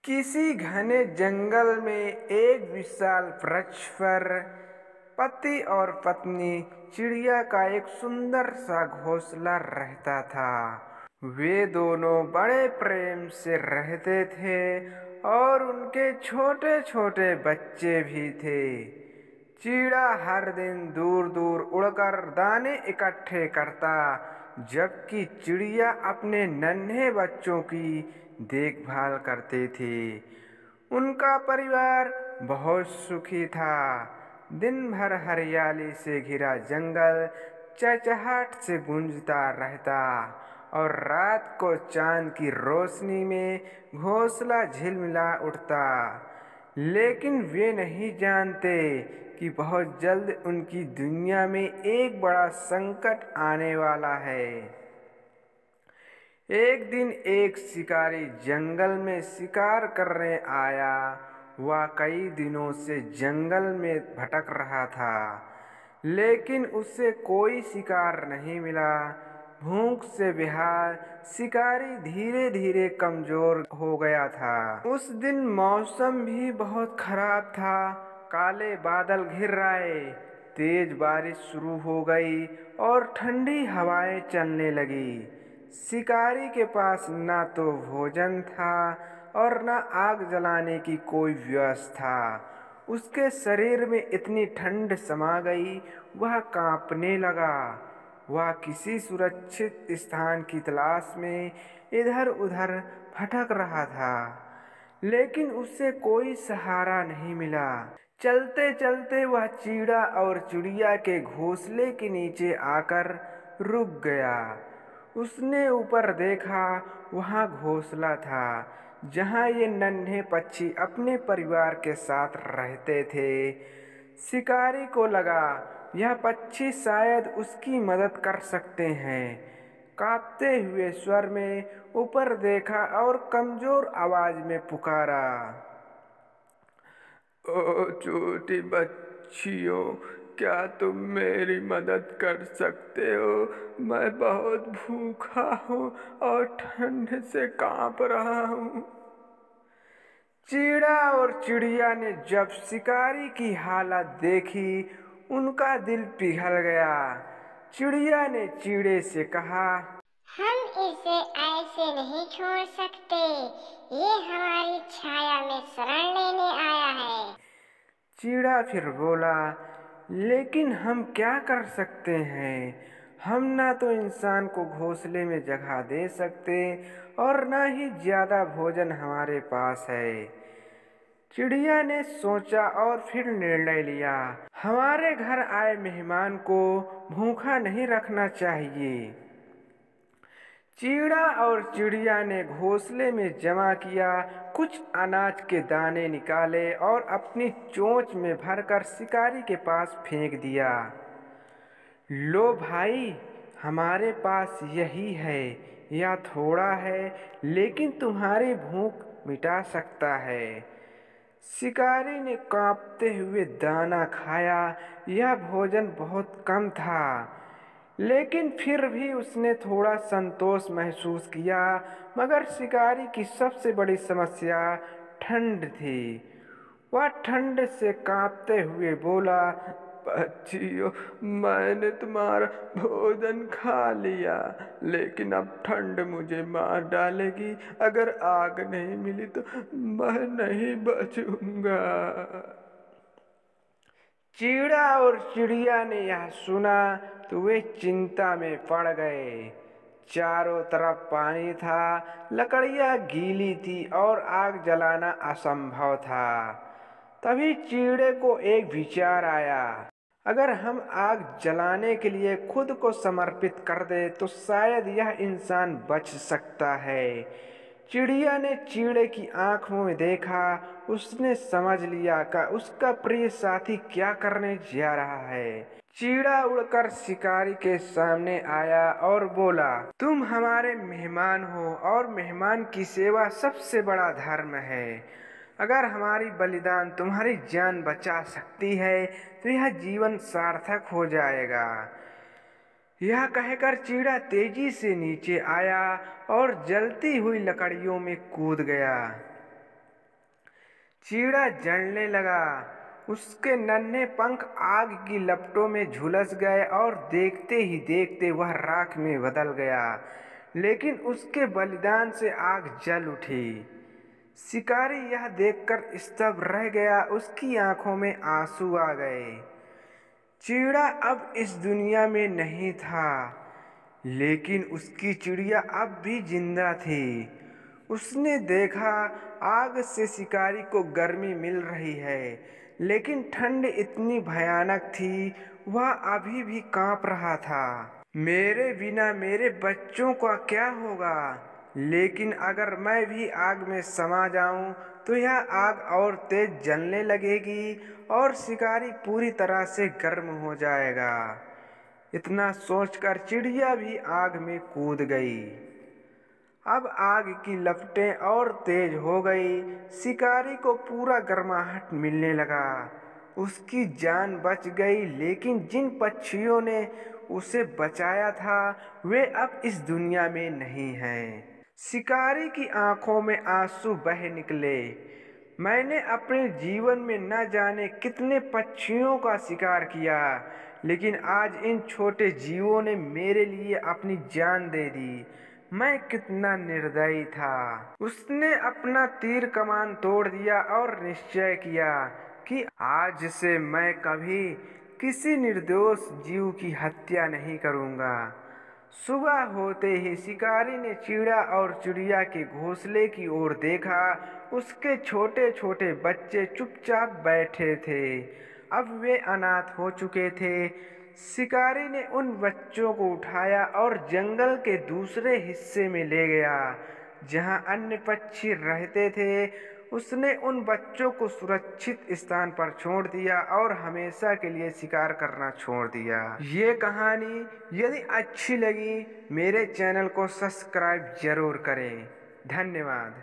किसी घने जंगल में एक विशाल वृक्ष पर पति और पत्नी चिड़िया का एक सुंदर सा घोंसला रहता था। वे दोनों बड़े प्रेम से रहते थे और उनके छोटे छोटे बच्चे भी थे। चिड़ा हर दिन दूर दूर उड़कर दाने इकट्ठे करता, जबकि चिड़िया अपने नन्हे बच्चों की देखभाल करते थे। उनका परिवार बहुत सुखी था। दिन भर हरियाली से घिरा जंगल चहचहाट से गूंजता रहता और रात को चांद की रोशनी में घोंसला झिलमिला उठता। लेकिन वे नहीं जानते कि बहुत जल्द उनकी दुनिया में एक बड़ा संकट आने वाला है। एक दिन एक शिकारी जंगल में शिकार करने आया। वह कई दिनों से जंगल में भटक रहा था, लेकिन उसे कोई शिकार नहीं मिला। भूख से बेहाल शिकारी धीरे धीरे कमजोर हो गया था। उस दिन मौसम भी बहुत खराब था। काले बादल घिर आए, तेज बारिश शुरू हो गई और ठंडी हवाएं चलने लगी। शिकारी के पास ना तो भोजन था और ना आग जलाने की कोई व्यवस्था। उसके शरीर में इतनी ठंड समा गई, वह कांपने लगा। वह किसी सुरक्षित स्थान की तलाश में इधर उधर भटक रहा था, लेकिन उसे कोई सहारा नहीं मिला। चलते चलते वह चिड़ा और चिड़िया के घोंसले के नीचे आकर रुक गया। उसने ऊपर देखा, वहां घोंसला था जहां ये नन्हे पक्षी अपने परिवार के साथ रहते थे। शिकारी को लगा यह पक्षी शायद उसकी मदद कर सकते हैं। कांपते हुए स्वर में ऊपर देखा और कमजोर आवाज में पुकारा, ओ छोटी बच्चियों, क्या तुम मेरी मदद कर सकते हो? मैं बहुत भूखा हूँ और ठंड से कांप रहा हूँ। चिड़ा और चिड़िया ने जब शिकारी की हालत देखी, उनका दिल पिघल गया। चिड़िया ने चिड़े से कहा, हम इसे ऐसे नहीं छोड़ सकते। ये हमारी छाया में शरण लेने आया है। चिड़ा फिर बोला, लेकिन हम क्या कर सकते हैं? हम ना तो इंसान को घोंसले में जगह दे सकते और ना ही ज्यादा भोजन हमारे पास है। चिड़िया ने सोचा और फिर निर्णय लिया, हमारे घर आए मेहमान को भूखा नहीं रखना चाहिए। चिड़ा और चिड़िया ने घोंसले में जमा किया कुछ अनाज के दाने निकाले और अपनी चोंच में भरकर शिकारी के पास फेंक दिया। लो भाई, हमारे पास यही है। यह थोड़ा है, लेकिन तुम्हारी भूख मिटा सकता है। शिकारी ने कांपते हुए दाना खाया। यह भोजन बहुत कम था, लेकिन फिर भी उसने थोड़ा संतोष महसूस किया। मगर शिकारी की सबसे बड़ी समस्या ठंड थी। वह ठंड से कांपते हुए बोला, बच्चियों, मैंने तुम्हारा भोजन खा लिया, लेकिन अब ठंड मुझे मार डालेगी। अगर आग नहीं मिली तो मैं नहीं बचूंगा। चिड़ा और चिड़िया ने यह सुना तो वे चिंता में पड़ गए। चारों तरफ पानी था, लकड़ियां गीली थी और आग जलाना असंभव था। तभी चिड़े को एक विचार आया, अगर हम आग जलाने के लिए खुद को समर्पित कर दे तो शायद यह इंसान बच सकता है। चिड़िया ने चिड़े की आंखों में देखा। उसने समझ लिया कि उसका प्रिय साथी क्या करने जा रहा है। चिड़ा उड़कर शिकारी के सामने आया और बोला, तुम हमारे मेहमान हो और मेहमान की सेवा सबसे बड़ा धर्म है। अगर हमारी बलिदान तुम्हारी जान बचा सकती है तो यह जीवन सार्थक हो जाएगा। यह कहकर चिड़ा तेजी से नीचे आया और जलती हुई लकड़ियों में कूद गया। चीड़ा जलने लगा। उसके नन्हे पंख आग की लपटों में झुलस गए और देखते ही देखते वह राख में बदल गया। लेकिन उसके बलिदान से आग जल उठी। शिकारी यह देखकर स्तब्ध रह गया। उसकी आंखों में आंसू आ गए। चीड़ा अब इस दुनिया में नहीं था, लेकिन उसकी चिड़िया अब भी जिंदा थी। उसने देखा आग से शिकारी को गर्मी मिल रही है, लेकिन ठंड इतनी भयानक थी, वह अभी भी कांप रहा था। मेरे बिना मेरे बच्चों का क्या होगा? लेकिन अगर मैं भी आग में समा जाऊं तो यह आग और तेज जलने लगेगी और शिकारी पूरी तरह से गर्म हो जाएगा। इतना सोचकर चिड़िया भी आग में कूद गई। अब आग की लपटें और तेज हो गई। शिकारी को पूरा गर्माहट मिलने लगा। उसकी जान बच गई, लेकिन जिन पक्षियों ने उसे बचाया था वे अब इस दुनिया में नहीं हैं। शिकारी की आंखों में आंसू बह निकले। मैंने अपने जीवन में न जाने कितने पक्षियों का शिकार किया, लेकिन आज इन छोटे जीवों ने मेरे लिए अपनी जान दे दी। मैं कितना निर्दयी था। उसने अपना तीर कमान तोड़ दिया और निश्चय किया कि आज से मैं कभी किसी निर्दोष जीव की हत्या नहीं करूंगा। सुबह होते ही शिकारी ने चीड़ा और चिड़िया के घोंसले की ओर देखा। उसके छोटे छोटे बच्चे चुपचाप बैठे थे। अब वे अनाथ हो चुके थे। शिकारी ने उन बच्चों को उठाया और जंगल के दूसरे हिस्से में ले गया, जहां अन्य पक्षी रहते थे। उसने उन बच्चों को सुरक्षित स्थान पर छोड़ दिया और हमेशा के लिए शिकार करना छोड़ दिया। ये कहानी यदि अच्छी लगी मेरे चैनल को सब्सक्राइब जरूर करें। धन्यवाद।